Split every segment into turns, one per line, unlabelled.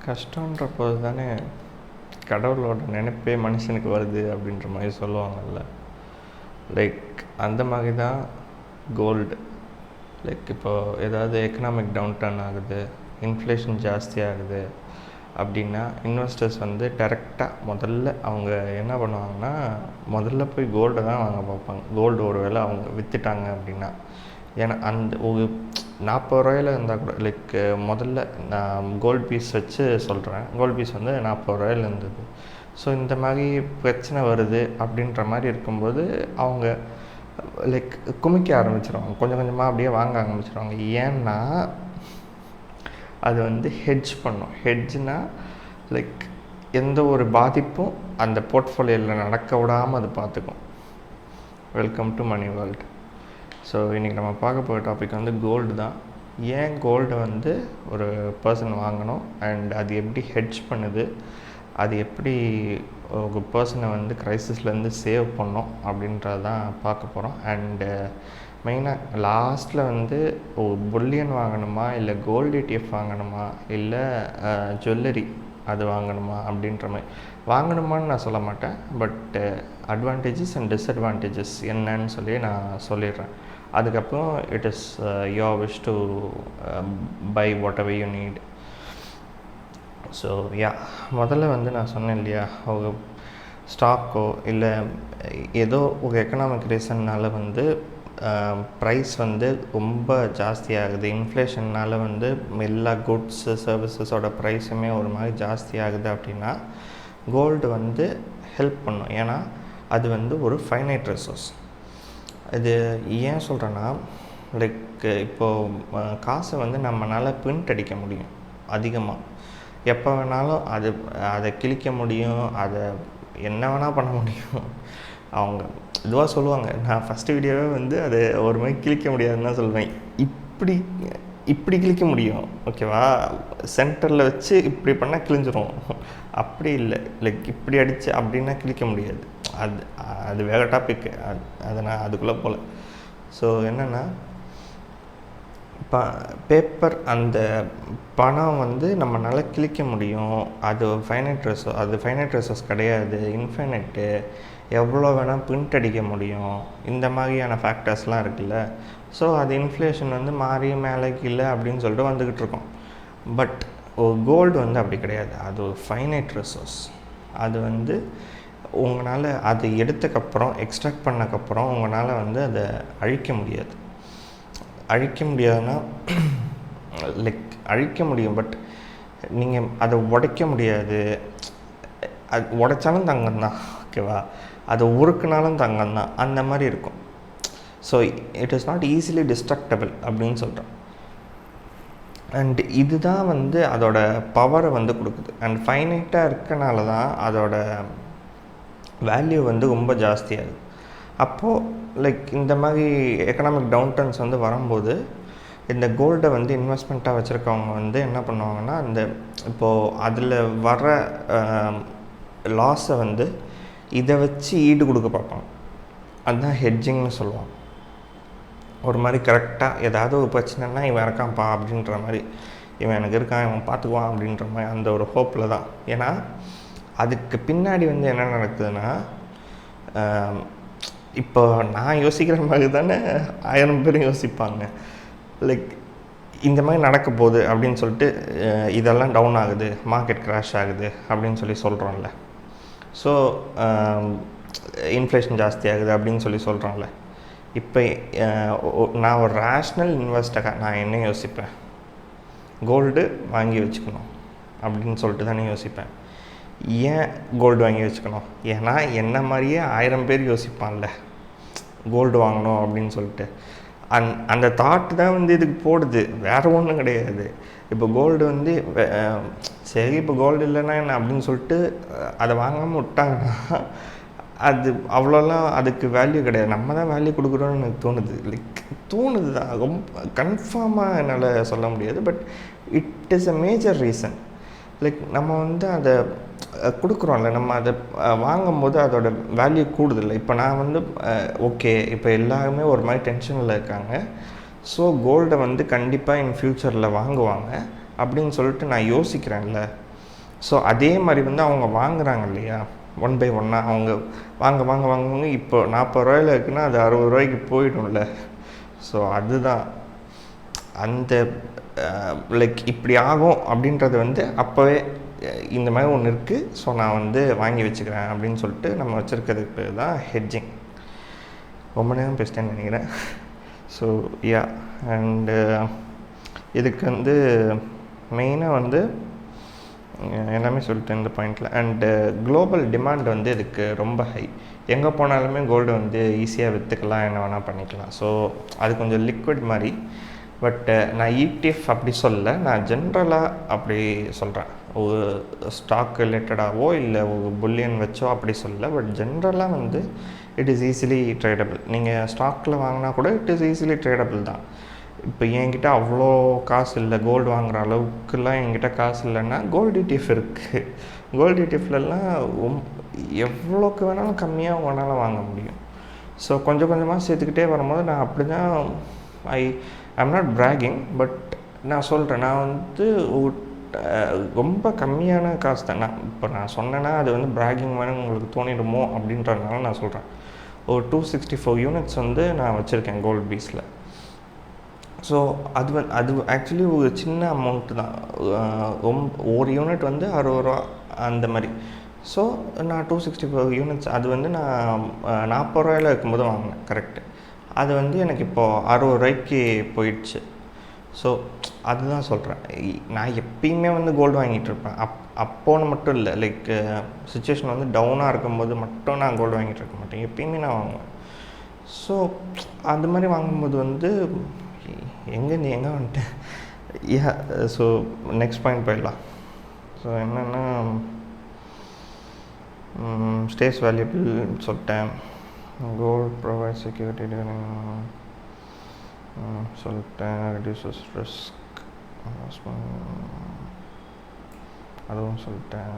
கஷ்டன்றபோது தானே கடவுளோட நினைப்பே மனுஷனுக்கு வருது அப்படின்ற மாதிரி சொல்லுவாங்கல்ல. லைக் அந்த மாதிரி தான் கோல்டு. லைக் இப்போது ஏதாவது எக்கனாமிக் டவுன் டர்ன் ஆகுது, இன்ஃப்ளேஷன் ஜாஸ்தி ஆகுது அப்படின்னா இன்வெஸ்டர்ஸ் வந்து டைரெக்டாக முதல்ல அவங்க என்ன பண்ணுவாங்கன்னா, முதல்ல போய் கோல்டை தான் வாங்க பார்ப்பாங்க. கோல்டு ஒரு வேளை அவங்க விற்றுட்டாங்க அப்படின்னா, ஏன்னா அந்த ஒரு 40 ரூபாயில் இருந்தால் கூட, லைக் முதல்ல நான் கோல்டு பீஸ் வச்சு சொல்கிறேன். கோல்டு பீஸ் வந்து 40 ரூபாயில் இருந்தது. ஸோ இந்த மாதிரி பிரச்சனை வருது அப்படின்ற மாதிரி இருக்கும்போது அவங்க லைக் குமிக்க ஆரம்பிச்சிடுவாங்க, கொஞ்சம் கொஞ்சமாக அப்படியே வாங்க ஆரம்பிச்சிடுவாங்க. ஏன்னா அது வந்து ஹெட்ஜ் பண்ணும். ஹெட்ஜ்னால் லைக் எந்த ஒரு பாதிப்பும் அந்த போர்ட்ஃபோலியோவில் நடக்க விடாமல் அது பார்த்துக்கும். Welcome to money world. So இன்றைக்கி நம்ம பார்க்க போகிற டாபிக் வந்து கோல்டு தான். ஏன் கோல்டை வந்து ஒரு பர்சன் வாங்கணும், அண்ட் அது எப்படி ஹெட்ஜ் பண்ணுது, அது எப்படி ஒரு பர்சனை வந்து க்ரைசிஸ்லேருந்து சேவ் பண்ணோம் அப்படின்றது தான் பார்க்க போகிறோம். அண்டு மெயினாக லாஸ்ட்டில் வந்து புல்லியன் வாங்கணுமா, இல்லை கோல்டு ETF வாங்கணுமா, இல்லை ஜுவல்லரி அது வாங்கணுமா அப்படின்ற மாதிரி வாங்கணுமான்னு நான் சொல்ல மாட்டேன். பட் அட்வான்டேஜஸ் அண்ட் டிஸ்அட்வான்டேஜஸ் என்னன்னு சொல்லி நான் சொல்லிடுறேன். அதுக்கப்புறம் it is your wish to buy what you need. So முதல்ல வந்து நான் சொன்னேன் இல்லையா, ஒரு ஸ்டாக்கோ இல்லை ஏதோ ஒரு எக்கனாமிக் ரீசன்னால் வந்து ப்ரைஸ் வந்து ரொம்ப ஜாஸ்தியாகுது. இன்ஃப்ளேஷன்னால் வந்து எல்லா குட்ஸு சர்வீசஸோட ப்ரைஸுமே ஒரு மாதிரி ஜாஸ்தி ஆகுது அப்படின்னா கோல்டு வந்து ஹெல்ப் பண்ணும். ஏன்னா அது வந்து ஒரு ஃபைனைட் ரிசோர்ஸ். இது ஏன் சொல்கிறேன்னா, லைக் இப்போது காசை வந்து நம்மளால் பிரிண்ட் அடிக்க முடியும் அதிகமாக. எப்போ வேணாலும் அதை கிழிக்க முடியும், அதை என்ன வேணால் பண்ண முடியும். அவங்க இதுவாக சொல்லுவாங்க, நான் ஃபஸ்ட்டு வீடியோவே வந்து அதை ஒரு மாதிரி கிழிக்க முடியாதுன்னு தான் சொல்லுவேன். இப்படி கிழிக்க முடியும், ஓகேவா? சென்டரில் வச்சு இப்படி பண்ணால் கிழிஞ்சிரும். அப்படி இல்லை, லைக் இப்படி அடித்து அப்படின்னா கிழிக்க முடியாது. அது வேறு டாபிக், அதை நான் அதுக்குள்ளே போகல. ஸோ என்னென்னா, பேப்பர் அந்த பணம் வந்து நம்மளால் கிழிக்க முடியும். அது ஃபைனைட் ரிசோர்ஸ் கிடையாது, இன்ஃபைனைட்டு. எவ்வளோ வேணால் பிரிண்ட் அடிக்க முடியும். இந்த மாதிரியான ஃபேக்டர்ஸ்லாம் இருக்குல்ல. ஸோ அது இன்ஃப்ளேஷன் வந்து மாறி மேலே கீழே அப்படின்னு சொல்லிட்டு வந்துக்கிட்டு இருக்கோம். பட் கோல்டு வந்து அப்படி கிடையாது. அது ஒரு ஃபைனைட் ரிசோர்ஸ். அது வந்து உங்களால் அது எடுத்தக்கப்புறம் எக்ஸ்ட்ராக்ட் பண்ணக்கப்புறம் உங்களால் வந்து அதை அழிக்க முடியாது. அழிக்க முடியாதுன்னா லைக் அழிக்க முடியும், பட் நீங்கள் அதை உடைக்க முடியாது. அது உடைச்சாலும் தங்கம் தான், ஓகேவா? அதை உருக்குனாலும் தங்கம் தான், அந்த மாதிரி இருக்கும். So it is not easily destructible அப்படின்னு சொல்கிறேன். அண்ட் இதுதான் வந்து அதோட பவரை வந்து கொடுக்குது. அண்ட் ஃபைனைட்டாக இருக்கனால தான் அதோட வேல்யூ வந்து ரொம்ப ஜாஸ்தியாகுது. அப்போது லைக் இந்த மாதிரி எக்கனாமிக் டவுன் டர்ன்ஸ் வந்து வரும்போது இந்த கோல்டை வந்து இன்வெஸ்ட்மெண்ட்டாக வச்சுருக்கவங்க வந்து என்ன பண்ணுவாங்கன்னா, இப்போது அதில் வர லாஸை வந்து இதை வச்சு ஈடு கொடுக்க பார்ப்பாங்க. அதுதான் ஹெட்ஜிங்னு சொல்லுவாங்க. ஒரு மாதிரி கரெக்டாக ஏதாவது ஒரு பிரச்சனைனா இவன் இருக்கான்ப்பா அப்படின்ற மாதிரி, இவன் எனக்கு இருக்கான், இவன் பார்த்துக்குவான் அப்படின்ற மாதிரி அந்த ஒரு ஹோப்பில் தான். ஏன்னா அதுக்கு பின்னாடி வந்து என்ன நடக்குதுன்னா, இப்போ நான் யோசிக்கிற மாதிரி தானே 1000 பேரும் யோசிப்பாங்க. லைக் இந்த மாதிரி நடக்க போகுது அப்படின்னு சொல்லிட்டு இதெல்லாம் டவுன் ஆகுது, மார்க்கெட் கிராஷ் ஆகுது அப்படின்னு சொல்கிறோம்ல. ஸோ இன்ஃப்ளேஷன் ஜாஸ்தி ஆகுது அப்படின்னு சொல்கிறோம்ல. இப்போ நான் ஒரு ரேஷ்னல் இன்வெஸ்டராக நான் என்ன யோசிப்பேன், கோல்டு வாங்கி வச்சுக்கணும் அப்படின்னு சொல்லிட்டு தானே யோசிப்பேன். ஏன் கோல்டு வாங்கி வச்சுக்கணும்? ஏன்னா என்ன மாதிரியே 1000 பேர் யோசிப்பான்ல கோல்டு வாங்கணும் அப்படின்னு சொல்லிட்டு. அந்த தாட்டு தான் வந்து இதுக்கு போடுது, வேறு ஒன்றும் கிடையாது. இப்போ கோல்டு வந்து சரி, இப்போ கோல்டு இல்லைன்னா என்ன அப்படின்னு சொல்லிட்டு அதை வாங்காமல் விட்டாங்கன்னா அது அவ்வளோலாம் அதுக்கு வேல்யூ கிடையாது. நம்ம தான் வேல்யூ கொடுக்குறோன்னு எனக்கு தோணுது. லைக் தோணுது தான், ரொம்ப கன்ஃபார்மாக என்னால் சொல்ல முடியாது. But it is a major reason. Like நம்ம வந்து அதை கொடுக்குறோம்ல, நம்ம அதை வாங்கும்போது அதோட வேல்யூ கூடுதில்லை. இப்போ நான் வந்து ஓகே, இப்போ எல்லாருமே ஒரு மாதிரி டென்ஷனில் இருக்காங்க, ஸோ கோல்டை வந்து கண்டிப்பாக இன் ஃப்யூச்சரில் வாங்குவாங்க அப்படின்னு சொல்லிட்டு நான் யோசிக்கிறேன்ல. ஸோ அதே மாதிரி வந்து அவங்க வாங்குறாங்க இல்லையா, 1 பை 1 அவங்க வாங்க இப்போ 40 ரூபாயில் இருக்குன்னா அது 60 ரூபாய்க்கு போயிடும்ல. ஸோ அதுதான் அந்த லைக் இப்படி ஆகும் அப்படின்றது வந்து அப்போவே இந்த மாதிரி ஒன்று இருக்குது, ஸோ நான் வந்து வாங்கி வச்சுக்கிறேன் அப்படின்னு சொல்லிட்டு நம்ம வச்சுருக்கிறதுக்கு பேர் தான் ஹெட்ஜிங். ரொம்ப நேரம் பேசிட்டேன்னு நினைக்கிறேன். ஸோ யா, அண்டு இதுக்கு வந்து மெயினாக வந்து எல்லாமே சொல்லிட்டேன் இந்த பாயிண்டில். அண்டு குளோபல் டிமாண்ட் வந்து இதுக்கு ரொம்ப ஹை. எங்கே போனாலுமே கோல்டு வந்து ஈஸியாக விற்றுக்கலாம், என்ன வேணால் பண்ணிக்கலாம். ஸோ அது கொஞ்சம் லிக்விட் மாதிரி. பட் நான் ETF அப்படி சொல்லலை, நான் ஜென்ரலாக அப்படி சொல்கிறேன். ஒரு ஸ்டாக் ரிலேட்டடாகவோ இல்லை ஒரு புல்லியன் வச்சோ அப்படி சொல்லலை. பட் ஜென்ரலாக வந்து இட் இஸ் ஈஸிலி ட்ரேடபிள். நீங்கள் ஸ்டாக்கில் வாங்கினா கூட இட் இஸ் ஈஸிலி ட்ரேடபிள் தான். இப்போ என்கிட்ட அவ்வளோ காசு இல்லை, கோல்டு வாங்குகிற அளவுக்குலாம் என்கிட்ட காசு இல்லைன்னா கோல்டு ETF இருக்குது. கோல்டு ETFலலாம் எவ்வளோக்கு வேணாலும் கம்மியாக வேணாலும் வாங்க முடியும். ஸோ கொஞ்சம் கொஞ்சமாக சேர்த்துக்கிட்டே வரும்போது நான் அப்படி தான் ஐம் நாட் பிராகிங், பட் நான் சொல்கிறேன், நான் வந்து ரொம்ப கம்மியான காசு தான். இப்போ நான் சொன்னேன்னா அது வந்து பிராகிங் மாதிரி உங்களுக்கு தோணிடுமோ அப்படின்றதுனால நான் சொல்கிறேன். ஒரு 264 யூனிட்ஸ் வந்து நான் வச்சுருக்கேன் கோல்ட் பீஸில். ஸோ அது ஆக்சுவலி ஒரு சின்ன அமௌண்ட்டு தான். ஒரு யூனிட் வந்து 60 ரூபா அந்த மாதிரி. ஸோ நான் 264 யூனிட்ஸ் அது வந்து நான் 40 ரூபாயில் இருக்கும்போது வாங்கினேன். கரெக்டு. அது வந்து எனக்கு இப்போது 60 ரூபாய்க்கு போயிடுச்சு. ஸோ அதுதான் சொல்கிறேன், நான் எப்பயுமே வந்து கோல்டு வாங்கிட்டு இருப்பேன். அப்போன்னு மட்டும் இல்லை, லைக் சுச்சுவேஷன் வந்து டவுனாக இருக்கும்போது மட்டும் நான் கோல்டு வாங்கிட்டு இருக்க மாட்டேன், எப்பயுமே நான் வாங்குவேன். ஸோ அது மாதிரி வாங்கும்போது வந்து எங்கேருந்து எங்கே வந்துட்டேன். யா, ஸோ நெக்ஸ்ட் பாயிண்ட் போயிடலாம். ஸோ என்னென்னா ஸ்டேஸ் வேல்யூபிள் சொல்லிட்டேன். கோல்ட் ப்ரொவைட் செக்யூரிட்டி சொல்லிட்டேன். ரெடியூசஸ் ரிஸ்க் அதுவும் சொல்லிட்டேன்.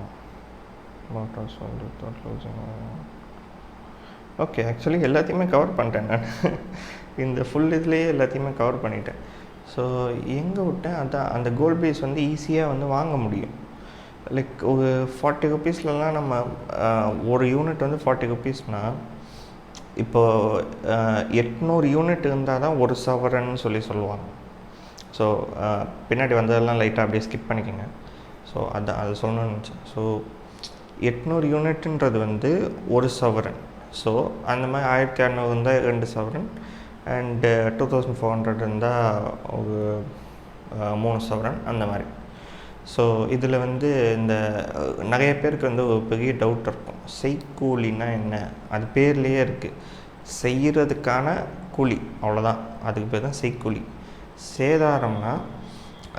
ஓகே, ஆக்சுவலி எல்லாத்தையுமே கவர் பண்ணிட்டேன் நான். இந்த ஃபுல் இதுலேயே எல்லாத்தையுமே கவர் பண்ணிட்டேன். ஸோ எங்கே விட்டேன், அதான் அந்த கோல்ட் பீஸ் வந்து ஈஸியாக வந்து வாங்க முடியும். லைக் ஒரு 40 ருபீஸ்லலாம் நம்ம ஒரு யூனிட் வந்து 40 ருபீஸ்னால் இப்போது 800 யூனிட் இருந்தால் தான் ஒரு சவரன்னு சொல்லுவாங்க. ஸோ பின்னாடி வந்ததெல்லாம் லைட்டாக அப்படியே ஸ்கிப் பண்ணிக்கோங்க. ஸோ அது சொல்லணும்னு நினச்சேன். ஸோ 800 யூனிட்டுன்றது வந்து ஒரு சவரன். ஸோ அந்த மாதிரி 1600 இருந்தால் 2 சவரன், அண்டு 2400 இருந்தால் ஒரு 3 சவரன் அந்த மாதிரி. ஸோ இதில் வந்து இந்த நிறைய பேருக்கு வந்து ஒரு பெரிய டவுட் இருக்கும், செய்கூலின்னா என்ன? அது பேர்லேயே இருக்குது, செய்கிறதுக்கான கூலி, அவ்வளோதான். அதுக்கு பேர் தான் செய்கூலி. சேதாரம்னா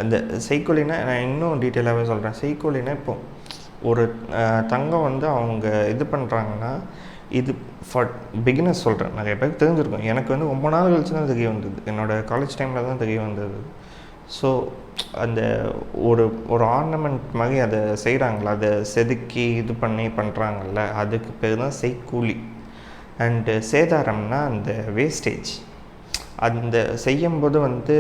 அந்த செய்கூலினா நான் இன்னும் டீட்டெயிலாகவே சொல்கிறேன். செய்கூலினா இப்போது ஒரு தங்கம் வந்து அவங்க இது பண்ணுறாங்கன்னா, இது ஃபார் பிகினர்ஸ் சொல்கிறேன், நிறைய பேருக்கு தெரிஞ்சிருக்கும். எனக்கு வந்து ரொம்ப நாள் கழிச்சு தான் தெரிய வந்தது, என்னோடய காலேஜ் டைமில் தான் தெரிய வந்தது. ஸோ அந்த ஒரு ஆர்னமெண்ட் மாதிரி அதை செய்கிறாங்களா, அதை செதுக்கி இது பண்ணி பண்ணுறாங்கல்ல, அதுக்கு பேர் தான் செய்கூலி. அண்டு சேதாரம்னா அந்த வேஸ்டேஜ், அந்த செய்யும்போது வந்து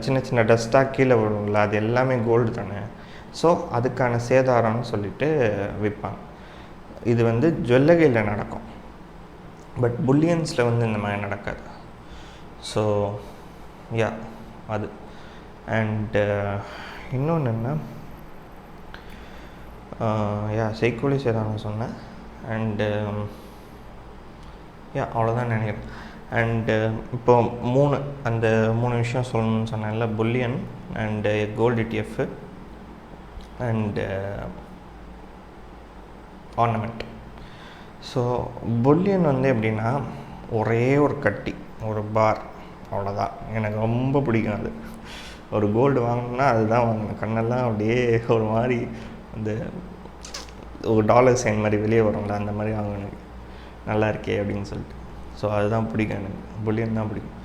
சின்ன சின்ன டஸ்ட்டாக கீழே வரும்ல, அது எல்லாமே கோல்டு தானே. ஸோ அதுக்கான சேதாரம்னு சொல்லிட்டு விற்பாங்க. இது வந்து ஜுவல்லரியில் நடக்கும், பட் புல்லியன்ஸில் வந்து இந்த மாதிரி நடக்காது. ஸோ யா, அது. அண்டு இன்னொன்று என்ன, யா செய்கூலி சேதாரம் சொன்னேன். அண்டு யா, அவ்வளோதான் நினைக்கிறேன். அண்டு இப்போ அந்த மூணு விஷயம் சொல்லணும்னு சொன்னேன்ல, bullion and gold ETF and ornament. So bullion வந்து எப்படின்னா ஒரே ஒரு கட்டி, ஒரு பார், அவ்வளோதான். எனக்கு ரொம்ப பிடிக்கும் அது. ஒரு கோல்டு வாங்கினா அதுதான் வாங்கினேன். கண்ணெல்லாம் அப்படியே ஒரு மாதிரி அந்த ஒரு டாலர் சைன் மாதிரி வெளியே வரும்ல, அந்த மாதிரி வாங்கினேன், நல்லா இருக்கே அப்படின்னு சொல்லிட்டு. ஸோ அதுதான் பிடிக்கும் எனக்கு, புல்லியன் தான் பிடிக்கும்.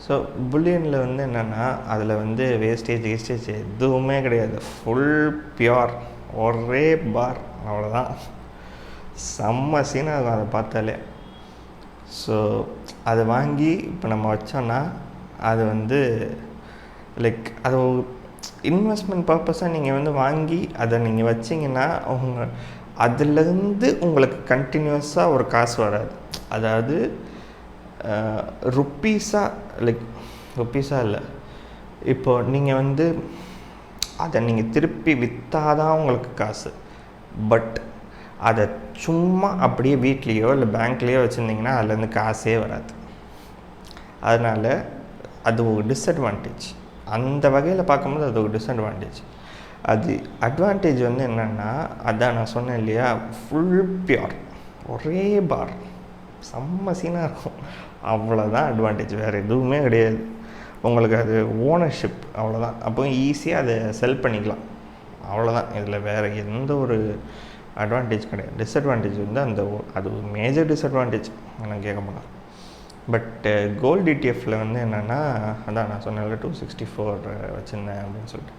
ஸோ புல்லியனில் வந்து என்னென்னா அதில் வந்து வேஸ்டேஜ் எதுவுமே கிடையாது, ஃபுல் பியோர், ஒரே பார், அவ்வளோதான். செம்ம சீனாக இருக்கும் அதை பார்த்தாலே. ஸோ அதை வாங்கி இப்போ நம்ம வச்சோன்னா அது வந்து லைக் அது இன்வெஸ்ட்மெண்ட் பர்பஸாக நீங்கள் வந்து வாங்கி அதை நீங்கள் வச்சிங்கன்னா அதுலேருந்து உங்களுக்கு கண்டினியூஸாக ஒரு காசு வராது. அதாவது ருப்பீஸாக இல்லை, இப்போது நீங்கள் வந்து அதை நீங்கள் திருப்பி விற்றாதான் உங்களுக்கு காசு. பட் அதை சும்மா அப்படியே வீட்லேயோ இல்லை பேங்க்லேயோ வச்சுருந்திங்கன்னா அதுலேருந்து காசே வராது. அதனால் அது ஒரு டிஸ்அட்வான்டேஜ். அந்த வகையில் பார்க்கும்போது அது ஒரு டிஸ்அட்வான்டேஜ். அது அட்வான்டேஜ் வந்து என்னென்னா, அதான் நான் சொன்னேன் இல்லையா, ஃபுல் பியூர் ஒரே பார் செம்ம சீனாக இருக்கும். அவ்வளோதான் அட்வான்டேஜ், வேறு எதுவுமே கிடையாது. உங்களுக்கு அது ஓனர்ஷிப், அவ்வளோதான். அப்போ ஈஸியாக அதை செல் பண்ணிக்கலாம், அவ்வளோதான். இதில் வேறு எந்த ஒரு அட்வான்டேஜ் கிடையாது. டிஸ்அட்வான்டேஜ் வந்து அது ஒரு மேஜர் டிஸ்அட்வான்டேஜ் நான் கேட்க போனேன். பட் கோல்டு இடிஎஃப்பில் வந்து என்னென்னா, அதான் நான் சொன்னேன்ல 264 வச்சுருந்தேன் அப்படின்னு சொல்லிட்டு.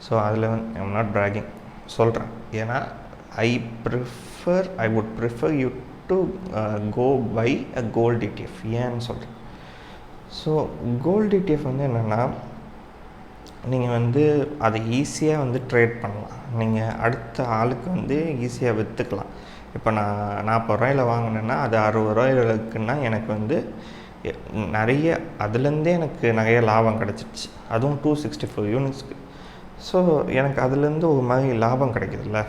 ஸோ அதில் வந்து ஐம் நாட் ப்ராகிங் சொல்கிறேன். ஏன்னா I would prefer you to go buy a gold ETF. ஏன்னு சொல்கிறேன். ஸோ கோல்டு இடிஎஃப் வந்து என்னென்னா, நீங்கள் வந்து அதை ஈஸியாக வந்து ட்ரேட் பண்ணலாம். நீங்கள் அடுத்த ஆளுக்கு வந்து ஈஸியாக விற்றுக்கலாம். இப்போ நான் 40 ரூபாயில் வாங்கினேன்னா அது 60 ரூபாய்க்குன்னா எனக்கு வந்து நிறைய அதுலேருந்தே எனக்கு நிறைய லாபம் கிடச்சிடுச்சு. அதுவும் 264 யூனிட்ஸ்க்கு. ஸோ எனக்கு அதுலேருந்து ஒரு மாதிரி லாபம் கிடைக்குதுல்ல.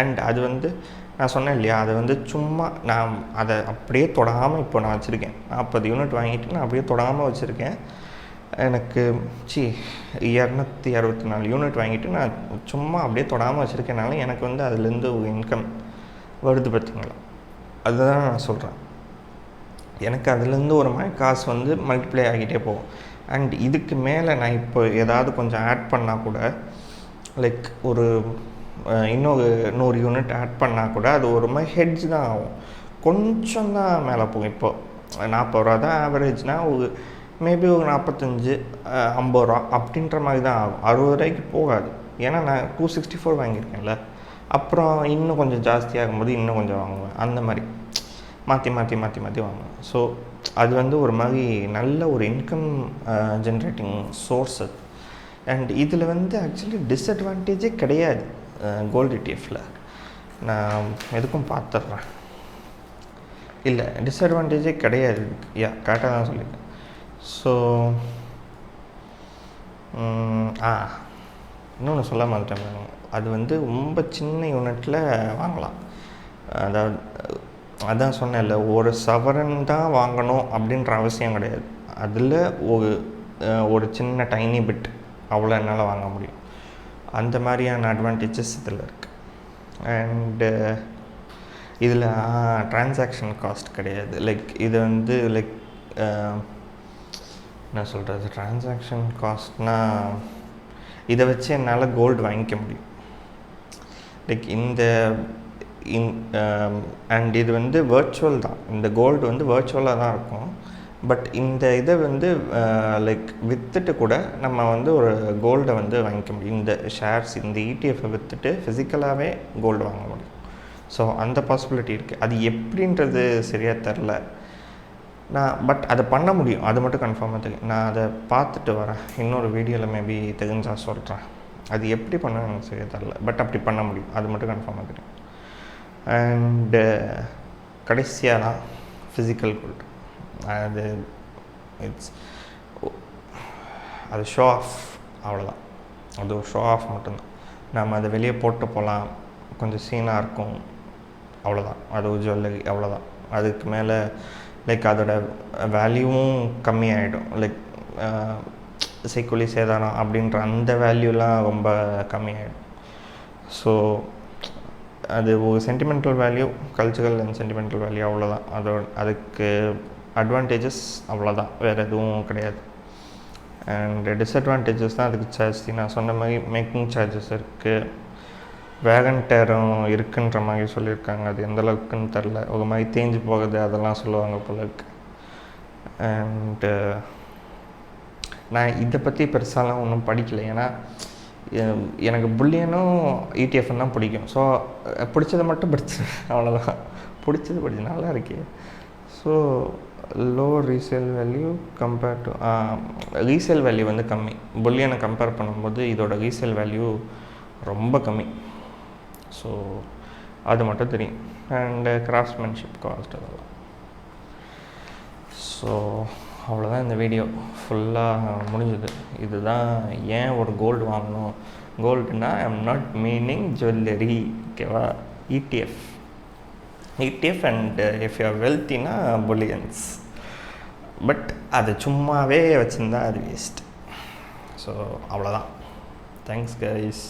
அண்ட் அது வந்து நான் சொன்னேன் இல்லையா, அதை வந்து சும்மா நான் அதை அப்படியே தொடாமல் இப்போ நான் வச்சுருக்கேன். 40 யூனிட் வாங்கிட்டு நான் அப்படியே தொடாமல் வச்சுருக்கேன். எனக்கு 264 யூனிட் வாங்கிட்டு நான் சும்மா அப்படியே தொடாமல் வச்சுருக்கேனால எனக்கு வந்து அதுலேருந்து ஒரு இன்கம் வருது, பார்த்திங்களா. அதுதான் நான் சொல்கிறேன். எனக்கு அதுலேருந்து ஒரு மாதிரி காசு வந்து மல்டிப்ளை ஆகிட்டே போகும். அண்ட் இதுக்கு மேலே நான் இப்போ ஏதாவது கொஞ்சம் ஆட் பண்ணால் கூட, லைக் ஒரு இன்னொரு 100 யூனிட் ஆட் பண்ணால் கூட அது ஒரு மாதிரி ஹெட்ஜ் தான் ஆகும், கொஞ்சம் தான் மேலே போகும். இப்போது 40 ரூபா தான் ஆவரேஜ்னால் ஒரு மேபி ஒரு 45 50 ரூபா அப்படின்ற மாதிரி தான் ஆகும். 60 ரூபாய்க்கு போகாது. ஏன்னா நான் 264 வாங்கியிருக்கேன்ல. அப்புறம் இன்னும் கொஞ்சம் ஜாஸ்தியாகும்போது இன்னும் கொஞ்சம் வாங்குவேன். அந்த மாதிரி மாற்றி வாங்குவேன். ஸோ அது வந்து ஒரு மாதிரி நல்ல ஒரு இன்கம் ஜென்ரேட்டிங் சோர்ஸ் அது. அண்ட் இதில் வந்து ஆக்சுவலி டிஸ்அட்வான்டேஜே கிடையாது கோல்டு இடிஎஃப்பில். நான் எதுக்கும் பார்த்துட்றேன், இல்லை டிஸ்அட்வான்டேஜே கிடையாது. கரெக்டாக தான் சொல்லியிருக்கேன். ஸோ இன்னொன்று சொல்ல மாட்டேன். அது வந்து ரொம்ப சின்ன யூனிட்டில் வாங்கலாம். அதான் சொன்னேன்ல, ஒரு சவரன் தான் வாங்கணும் அப்படின்ற அவசியம் கிடையாது. அதில் ஒரு சின்ன டைனி பிட் அவ்வளோ என்னால் வாங்க முடியும். அந்த மாதிரியான அட்வான்டேஜஸ் இதில் இருக்குது. அண்டு இதில் ட்ரான்சாக்ஷன் காஸ்ட் கிடையாது. லைக் இது வந்து லைக் என்ன சொல்கிறது, ட்ரான்சாக்ஷன் காஸ்ட்னால் இதை வச்சு என்னால் கோல்டு வாங்கிக்க முடியும். லைக் அண்ட் இது வந்து வர்ச்சுவல் தான். இந்த கோல்டு வந்து வர்ச்சுவலாக தான் இருக்கும். பட் இந்த இதை வந்து லைக் விற்றுட்டு கூட நம்ம வந்து ஒரு கோல்டை வந்து வாங்கிக்க முடியும். இந்த ஷேர்ஸ், இந்த இடிஎஃப்பை விற்றுட்டு ஃபிசிக்கலாகவே கோல்டு வாங்க முடியும். ஸோ அந்த பாசிபிலிட்டி இருக்குது. அது எப்படின்றது சரியாக தெரில பட் அதை பண்ண முடியும், அது மட்டும் கன்ஃபார்மாக தெரியும். நான் அதை பார்த்துட்டு வரேன், இன்னொரு வீடியோவில் மேபி தெரிஞ்சால் சொல்கிறேன். அது எப்படி பண்ண எனக்கு சரியாக தெரில, பட் அப்படி பண்ண முடியும், அது மட்டும் கன்ஃபார்மாக தெரியும். அண்டு கடைசியாக தான் ஃபிசிக்கல் கோல்டு. அது ஷோ ஆஃப், அவ்வளோதான். அது ஒரு ஷோ ஆஃப் மட்டும்தான். நம்ம அதை வெளியே போட்டு போகலாம், கொஞ்சம் சீனாக இருக்கும், அவ்வளோதான். அது ஒரு ஜுவல்லரி, அவ்வளோதான். அதுக்கு மேலே லைக் அதோட வேல்யூவும் கம்மியாகிடும். லைக் செய்கூலி சேதாரம் அப்படின்ற அந்த வேல்யூலாம் ரொம்ப கம்மியாகிடும். ஸோ அது ஒரு sentimental value, cultural and sentimental value, அவ்வளோதான். அதுக்கு அட்வான்டேஜஸ் அவ்வளோதான், வேறு எதுவும் கிடையாது. அண்ட் டிஸ்அட்வான்டேஜஸ் தான் அதுக்கு ஜாஸ்தி. நான் சொன்ன மாதிரி மேக்கிங் சார்ஜஸ் இருக்குது, வேகன் டேரும் இருக்குன்ற மாதிரி சொல்லியிருக்காங்க. அது எந்தளவுக்குன்னு தெரில, ஒரு மாதிரி தேஞ்சு போகுது அதெல்லாம் சொல்லுவாங்க போல இருக்கு. அண்டு நான் இதை பற்றி பெருசாலாம் ஒன்றும் படிக்கலை. ஏன்னா எனக்கு புல்லியனும் இடிஎஃப்னு தான் பிடிக்கும். ஸோ பிடிச்சதை மட்டும் படிச்சு, அவ்வளோதான். பிடிச்சது படிச்சு நல்லா இருக்கே. So low resale value compare to resale value வந்து கம்மி. புல்லியனை கம்பேர் பண்ணும்போது இதோட ரீசேல் வேல்யூ ரொம்ப கம்மி. ஸோ அது மட்டும் தெரியும். அண்டு கிராஃப்ட்ஸ்மேன்ஷிப் காஸ்ட் அதெல்லாம். ஸோ அவ்வளோதான் இந்த வீடியோ ஃபுல்லாக முடிஞ்சுது. இதுதான் ஏன் ஒரு கோல்டு வாங்கணும். கோல்டுனா ஐம் நாட் மீனிங் ஜுவல்லரி, ஓகேவா? ETF and if you are வெல்த்தினா புல்லியன்ஸ். பட் அது சும்மாவே வச்சுருந்தா அது வேஸ்ட். ஸோ அவ்வளோதான். Thanks guys.